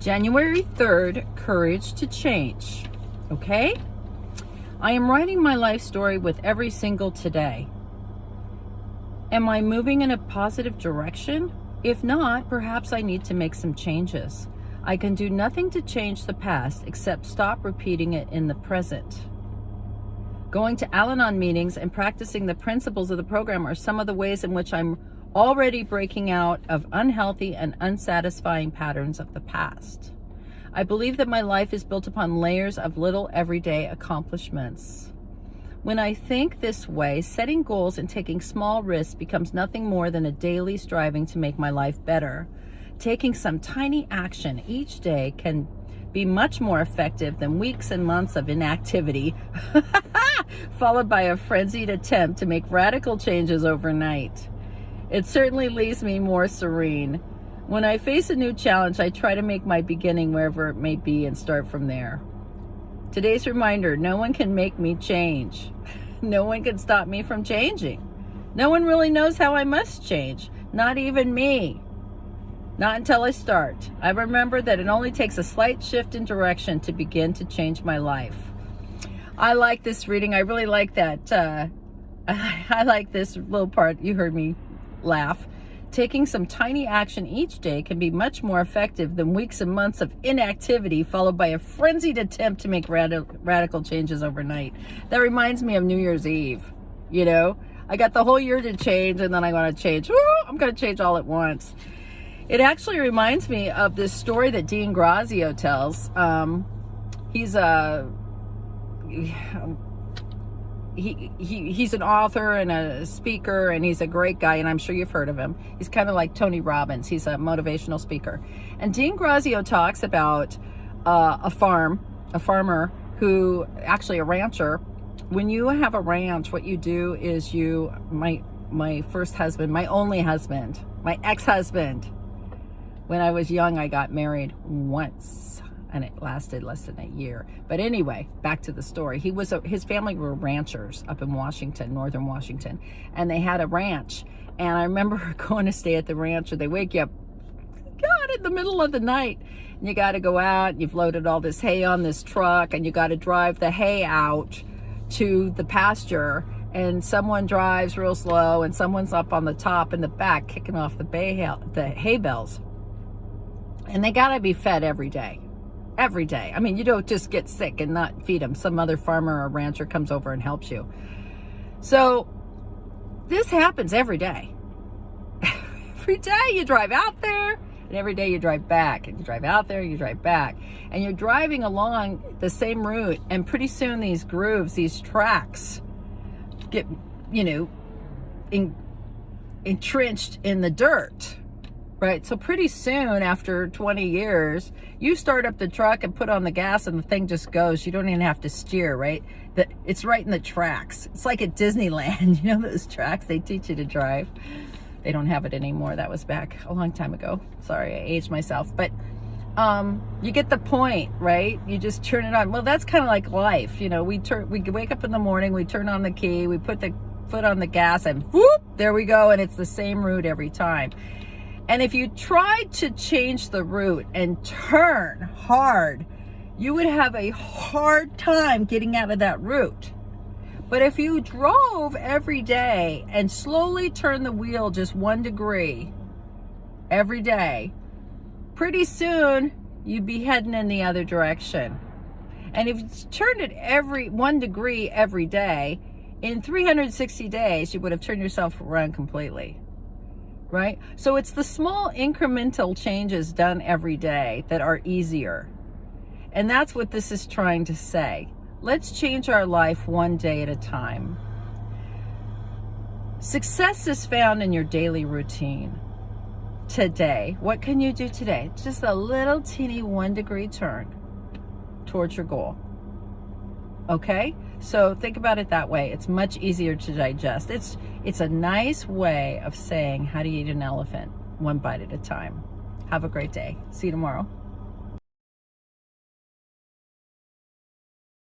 January 3rd, courage to change. Okay? I am writing my life story with every single today. Am I moving in a positive direction? If not, perhaps I need to make some changes. I can do nothing to change the past except stop repeating it in the present. Going to Al-Anon meetings and practicing the principles of the program are some of the ways in which I'm already breaking out of unhealthy and unsatisfying patterns of the past. I believe that my life is built upon layers of little everyday accomplishments. When I think this way, setting goals and taking small risks becomes nothing more than a daily striving to make my life better. Taking some tiny action each day can be much more effective than weeks and months of inactivity, followed by a frenzied attempt to make radical changes overnight. It certainly leaves me more serene. When I face a new challenge, I try to make my beginning wherever it may be and start from there. Today's reminder, no one can make me change. No one can stop me from changing. No one really knows how I must change, not even me. Not until I start. I remember that it only takes a slight shift in direction to begin to change my life. I like this reading. I really like that. I like this little part. You heard me laugh. Taking some tiny action each day can be much more effective than weeks and months of inactivity followed by a frenzied attempt to make radical changes overnight. That reminds me of New Year's Eve. You know, I got the whole year to change and then I want to change. Woo, I'm going to change all at once. It actually reminds me of this story that Dean Grazio tells. He's an author and a speaker, and he's a great guy, and I'm sure you've heard of him. He's kind of like Tony Robbins. He's a motivational speaker. And Dean Grazio talks about a farmer who, actually a rancher. When you have a ranch, what you do is my first husband, my only husband, my ex-husband, when I was young, I got married once. And it lasted less than a year. But anyway, back to the story. His family were ranchers up in Washington, northern Washington, and they had a ranch. And I remember going to stay at the ranch, and they wake you up, God, in the middle of the night, and you got to go out. And you've loaded all this hay on this truck, and you got to drive the hay out to the pasture. And someone drives real slow, and someone's up on the top in the back kicking off the hay bales. And they got to be fed every day. Every day. I mean, you don't just get sick and not feed them. Some other farmer or rancher comes over and helps you. So this happens every day. Every day you drive out there, and every day you drive back, and you drive out there, you drive back, and you're driving along the same route, and pretty soon these grooves, these tracks get, entrenched in the dirt. Right, so pretty soon after 20 years, you start up the truck and put on the gas and the thing just goes. You don't even have to steer, right? It's right in the tracks. It's like at Disneyland, you know those tracks they teach you to drive? They don't have it anymore. That was back a long time ago. Sorry, I aged myself. But you get the point, right? You just turn it on. Well, that's kind of like life. You know, we wake up in the morning, we turn on the key, we put the foot on the gas, and whoop, there we go. And it's the same route every time. And if you tried to change the route and turn hard, you would have a hard time getting out of that route. But if you drove every day and slowly turned the wheel just 1 degree every day, pretty soon you'd be heading in the other direction. And if you turned it every 1 degree every day, in 360 days, you would have turned yourself around completely. Right? So it's the small incremental changes done every day that are easier. And that's what this is trying to say. Let's change our life one day at a time. Success is found in your daily routine. Today, what can you do today? Just a little teeny 1 degree turn towards your goal. Okay? So think about it that way. It's much easier to digest. It's a nice way of saying, how do you eat an elephant? 1 bite at a time. Have a great day. See you tomorrow.